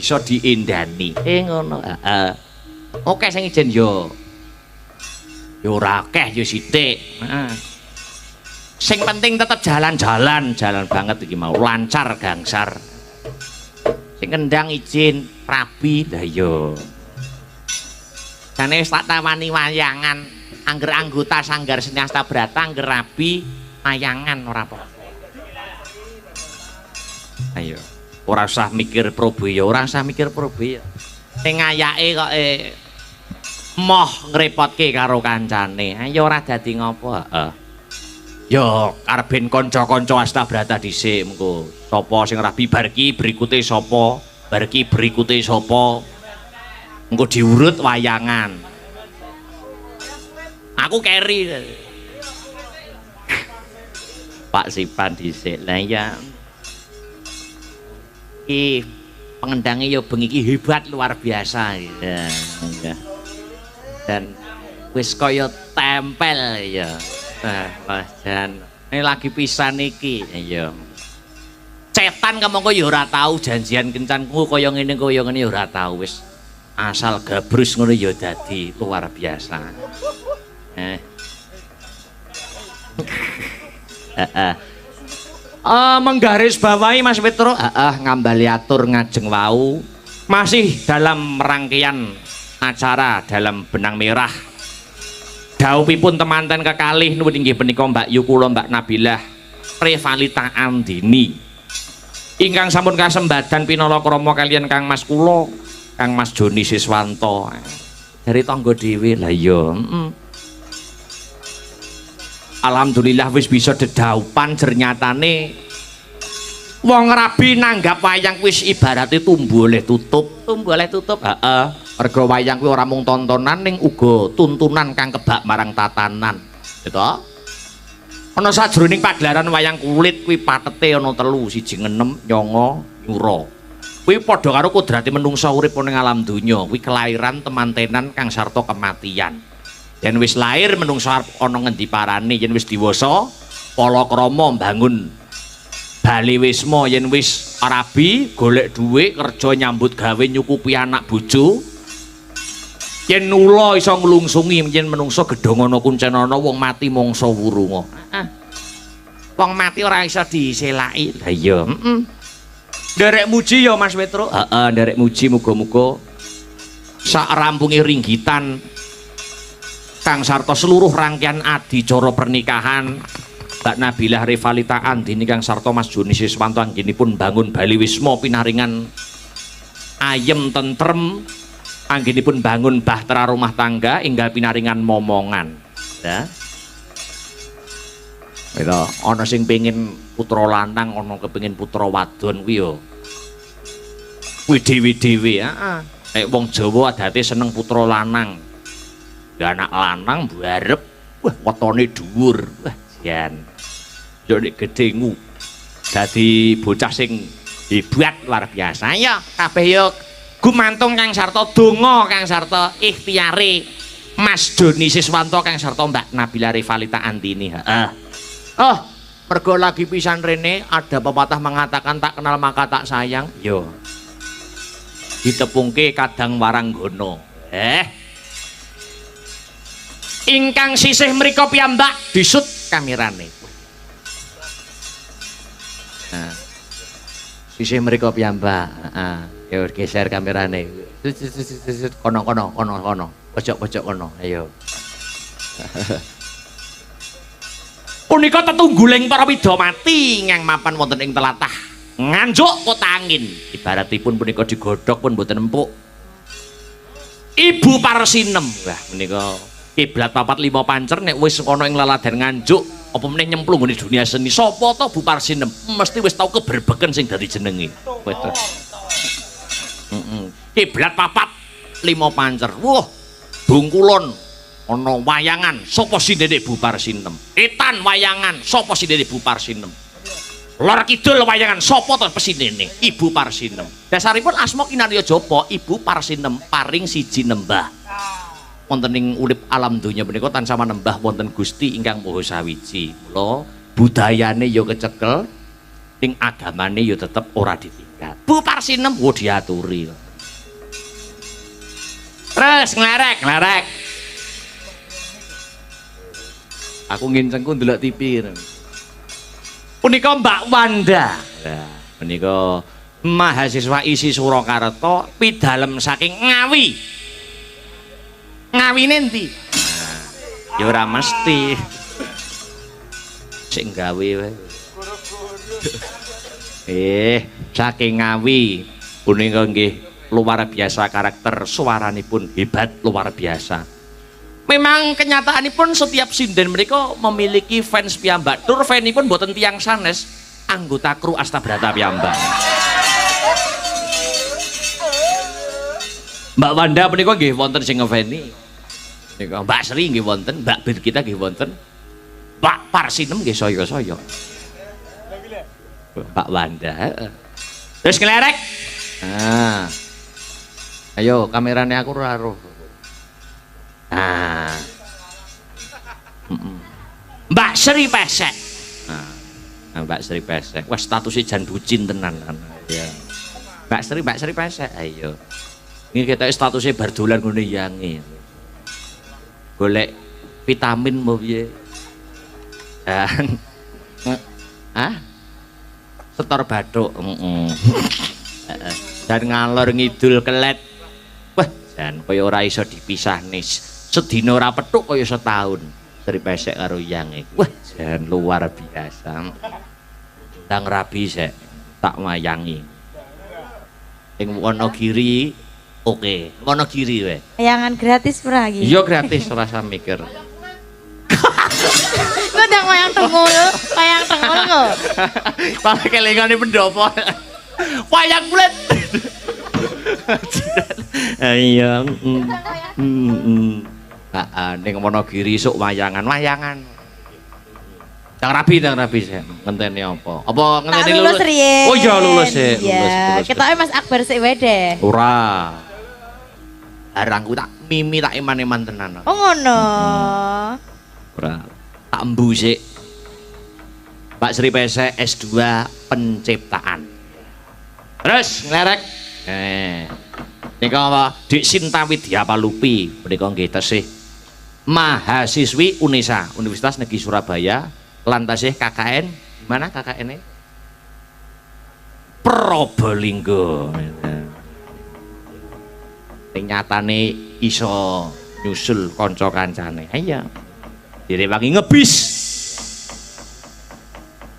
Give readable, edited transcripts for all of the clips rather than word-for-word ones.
bisa diendani. Ngono. Heeh. Oke sing ijen yo ora akeh yo sithik. Heeh. Sing penting tetep jalan banget iki mau lancar gangsar. Sing kendang izin rabi lah yo. Jane wis tak tawani wayangan angger anggota Sanggar Seni Astabrata angger rabi wayangan ora apa. Ayo, ora usah mikir Probaya, ora usah mikir Probaya. Sing ayake kok moh ngrepotke karo kancane. Ayo ora dadi ngopo, heeh. Ya karben kanca-kanca Astabrata dhisik mengko. Sapa sing rabi bar iki berikute sapa? Bar iki berikute sapa? Engko diurut wayangan. Aku keri. Pak Sipan dhisik. Lah ya. Iki pengendange ya bengi iki hebat luar biasa ya. Dan wis kaya tempel ya. Dan ini lagi pisan iki ya. Cetan kemengko ya ora tau janjian kencanku kaya ngene ya ora tau wis. Asal gabrus ngono ya dadi luar biasa. Menggaris bawahi Mas Petro, ngambali atur ngajeng wau masih dalam rangkaian acara dalam benang merah. Dhawuhipun temanten kekalih nuwun inggih punika Mbak Yu kula Mbak Nabilah Revalita Andini. Ingkang sampun kasembadan pinala krama kaliyan Kang Mas kula Kang Mas Joni Siswanto dari tangga dhewe lah ya. Alhamdulillah wis bisa dedaupan jernyatane wong rabi nanggap wayang wis ibarate tumbuh oleh tutup. Heeh. Merga wayang kuwi ora mung tontonan ning uga tuntunan kang kebak marang tatanan. Gitu. Ana sajroning pagelaran wayang kulit kuwi patete ana 3, siji ngenem, nyanga, nyura. Kuwi padha karo kodrate menungsa urip ning alam donya. Kuwi kelahiran temantenan kang sarta kematian. Yen wis lair menungsa ana ngendi parane, yen wis diwasa palakrama mbangun bali wisma, yen wis rabi golek dhuwit kerja nyambut gawe nyukupi anak bojo. Yen nula iso nglungsungi, yen menungsa gedhong ana kuncenana wong mati mangsa wurunga. Wong mati ora iso diselaki. Lah iya, nderek muji ya Mas Petro. Heeh, nderek muji muga-muga sak rampunge ringgitan kang sarta seluruh rangkaian adicara pernikahan Mbak Nabilah Revalita Andini kang sarta Mas Joni Siswanto anggenipun bangun bali wisma pinaringan ayem tentrem, anggenipun bangun bahtera rumah tangga enggal pinaringan momongan. Ya. Itu ana sing pengin putra lanang, ana kepengin putra wadon kuwi ya. Kuwi dhewe-dhewe, heeh. Nek wong Jawa adate seneng putra lanang. Ya anak lanang mbarep, wah wetone dhuwur. Wah, jan. Yo nek gedhengu dadi bocah sing hebat luar biasa. Ya kabeh yo gumantung kang sarta donga kang sarta ikhtiare Mas Joni Siswanto kang sarta Mbak Nabilah Revalita Andini. Heeh. Oh, mergo lagi pisan rene ada pepatah mengatakan tak kenal maka tak sayang. Yo. Ditepungke kadang waranggono. Ingkang sisih mriko piyambak disut kamerane. Nah. Sisih mriko piyambak, heeh. Ya geser kamerane. Kono. Pojok kono. Ayo. Punika tetungguling para widamati ngang mapan wonten ing telatah Nganjuk Kota Angin. Ibaratipun punika digodhog pun mboten empuk. Ibu Parsinem. Wah, menika kiblat papat 5 pancer nek wis ana ing laladan Nganjuk apa meneh nyemplung ning dunia seni sapa to Bu Parsinem mesti wis tau keberbeken sing dadi jenenge. Kiblat papat 5 pancer. Wah, Bungkulon ana wayangan sapa sindene Bu Parsinem. Etan wayangan sapa sindene Bu Parsinem. Lor kidul wayangan sapa to pesinene Ibu Parsinem. Dasaripun asma kinarya japa Ibu Parsinem paring siji nembah. Wonten ing urip alam donya menika tansah manembah wonten Gusti ingkang Maha Sawiji. Mula budayane ya kecekel ning agamane ya tetep ora ditinggal. Bu Parsinem wo diaturi. Terus nglerek. Aku ngincengku ndelok TV. Punika Mbak Wanda. Nah, punika mahasiswa isi Surakarta pidalem saking Ngawi. Ngawine endi? Nah, ya ora mesti. Sing gawe wae. Saking Ngawi punika nggih luar biasa karakter suaranipun hebat luar biasa. Memang kenyataanipun setiap sinden mereka memiliki fans piyambak. Tur fanipun boten tiyang sanes, anggota kru Astabrata piyambak. Mbak Wanda punika nggih wonten sing ngefani. Nika Mbak Sri nggih wonten, Mbak Birgita nggih wonten. Pak Parsinem nggih saya-saya. Mbak Wanda. Terus kelerek. Nah. Ayo kamerane aku ora roh. Nah. Mbak Sri Pesek. Nah, Mbak Sri Pesek. Wah statusnya jan bucin tenan kan. Ya. Mbak Sri Pesek. Ayo. Ini kita statusnya bar dolan ngene yangi. Golek vitamin mau piye? Dan setor bathuk. Dan ngalor ngidul kelet. Wah, jan kaya ora iso dipisah nis. Sedina ora petuk kaya setahun. Sri Pesek karo yange. Wah, jan luar biasa. Ndang rabi sek tak wayangi. Ing Wonogiri oke, Wonogiri wae. Wayangan gratis ora iki? Iya gratis, ora usah mikir. Kok ndang wayang tengul kok. Malah kelingane pendopo. Wayang kulit. Iya. Ning Wonogiri sok wayangan. Ndang rabi sih. Ngenteni apa? Apa ngenteni lulus? Oh iya lulus sih. Iya. Ketoke Mas Akbar sik wae deh. Ora. Arangku tak mimi tak iman-iman tenan. Oh ngono. Ora. Tak embu sik. Pak Sri Pesek S2 penciptaan. Terus nglerek. Nika apa? Dik Sinta Widya Palupi. Menika nggih tesih mahasiswi UNESA, Universitas Negeri Surabaya, lan tasih KKN. Mana KKN-e? Probolinggo. Sing nyatane iso nyusul kanca kancane. Iya. Direwangi ngebis.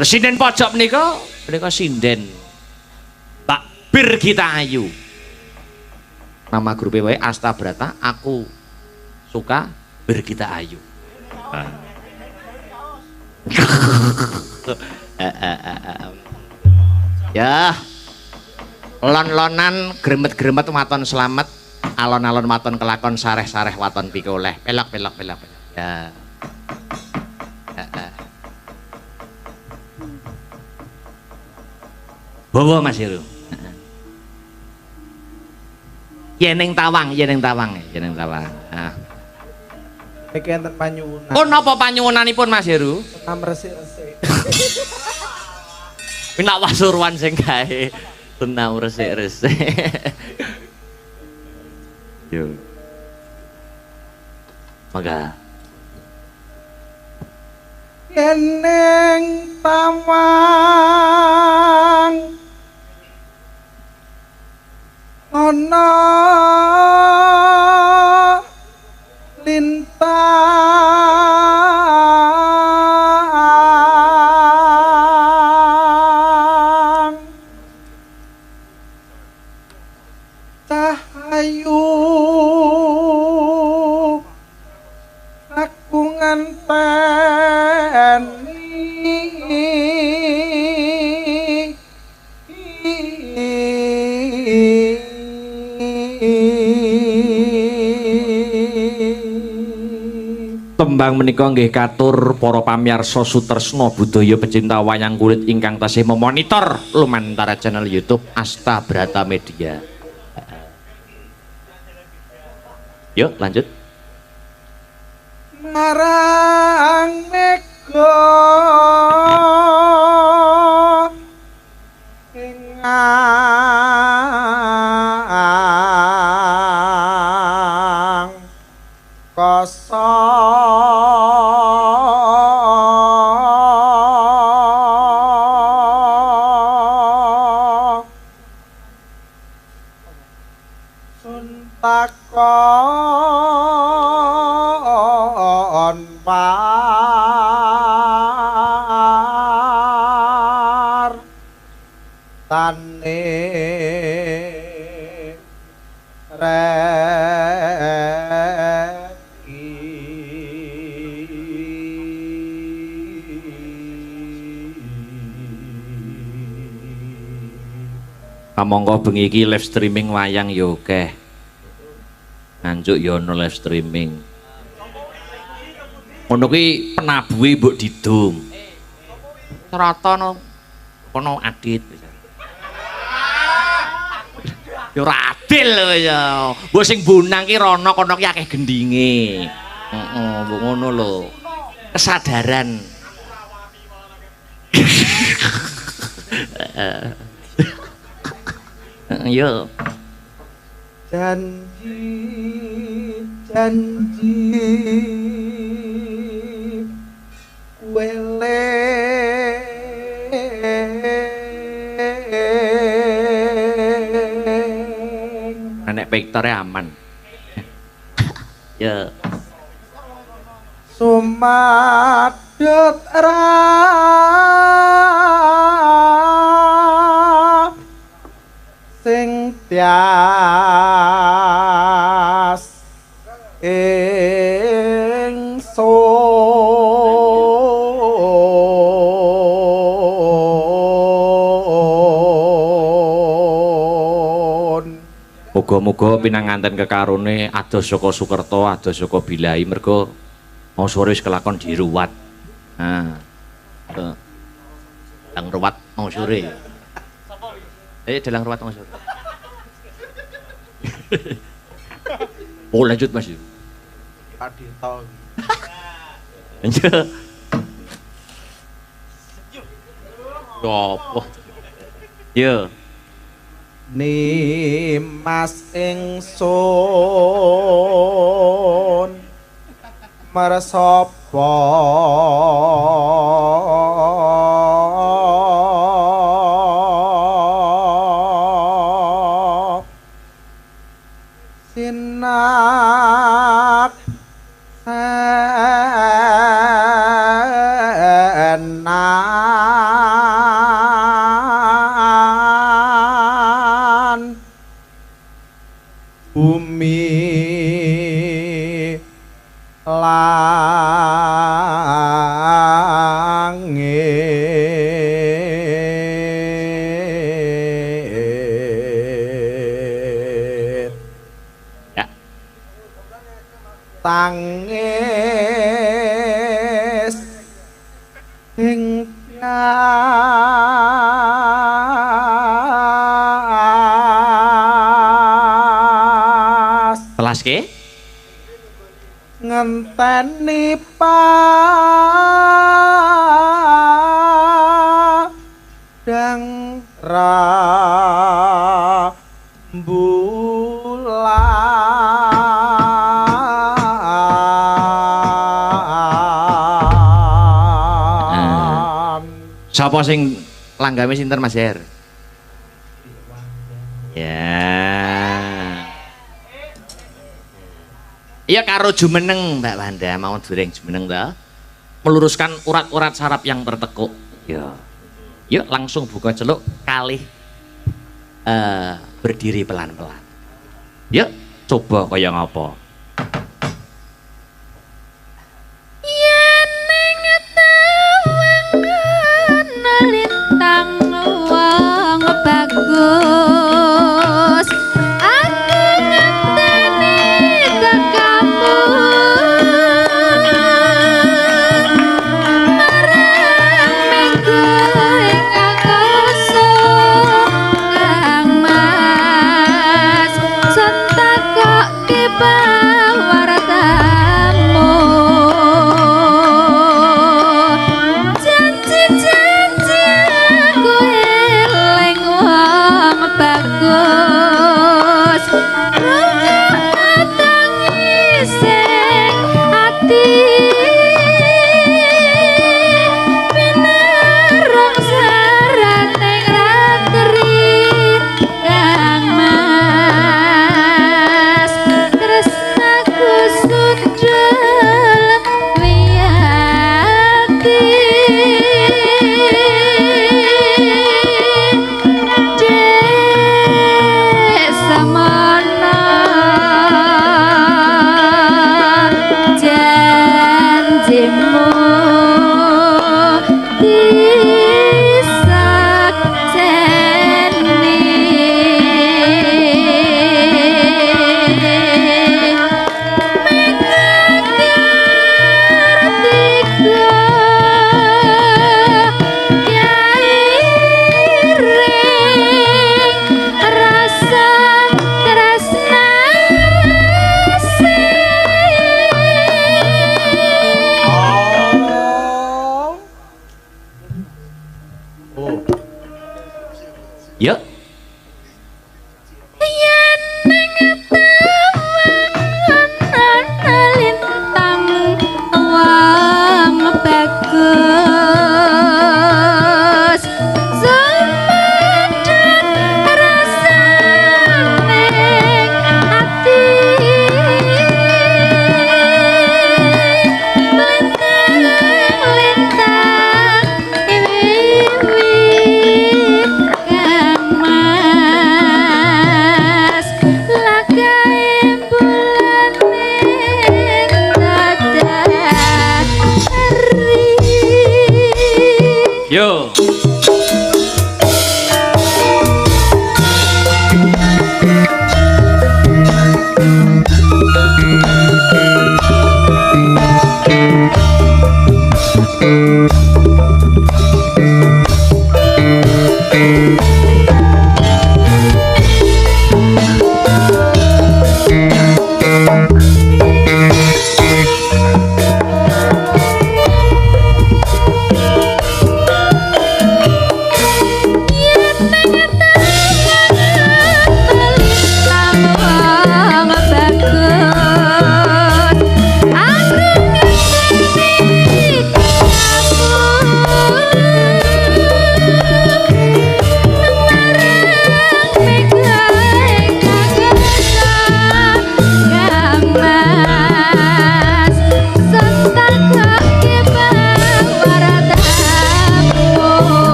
Sinden pojok menika sinden Pak Birgita Ayu. Nama grupnya wae Astabrata, aku suka Birgita Ayu. Ya. Lon-lonan gremet-gremet waton selamat, alon-alon waton kelakon sareh-sareh waton pikoleh. Pelok. Ya. Bawa Mas Heru. Yeneng tawang. Nah. Iki enten panyuwunan. Oh napa panyuwunanipun Mas Heru? Tenam resik-resik. Pinak Pasuruan sing gawe tenam resik-resik. Yo. Mangga. Yeneng tawang ana lintang cahayu aku ngenteni Tembang menika nggih katur para pamirsa sutresna budaya pecinta wayang kulit ingkang tasih memonitor lumantar channel YouTube Astabrata Media. Yuk lanjut. Marang mega ingat suntakon par tane Kamangka bengi iki live streaming wayang ya akeh. Nganjuk ya ono live streaming. Ngono kuwi penabuhe mbok didum. Rata no kono adit. Ya ora adil lho ya. Mbok sing bonang ki rono kono ki akeh gendinge. Heeh, mbok ngono lho. Kesadaran. Yo. Janji wele Nek vektore aman. Ya. Sumadut ra sing tias ingsun. Muga-muga pinanganten kekarone adoh saka Sukerto, adoh saka Bilai mergo mau sore wis kelakon diruwat. Nah. Dalang ruwat mau sore. Dalang ruwat mau sore. Oh lanjut Mas. Kadito. Lanjut. Apa? Yo. Nimas ingsun marsapa sinak senan bumi langit Ya. tangis ing Telas ke? ngenteni padang rembulan. Sapa sing langgame sinten Mas Her? Ya. Iya karo jumeneng Mbak Wanda mau dureng jumeneng ta. Meluruskan urat-urat saraf yang tertekuk. Ya. Yuk langsung buka celuk kalih berdiri pelan-pelan. Yuk coba kaya ngapa. Lintang wong bagus aku ngenteni kekamu marang minggu ing angkasa kang mas sentak kok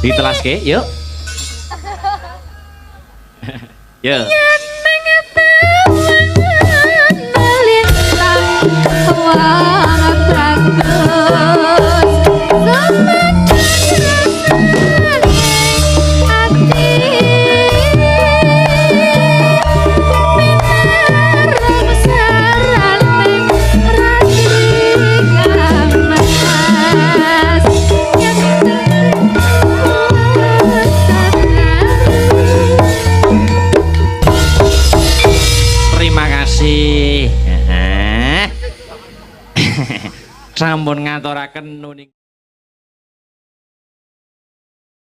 Ditelaske, yuk. Yuk. Terima kasih. Sampun ngaturaken nuning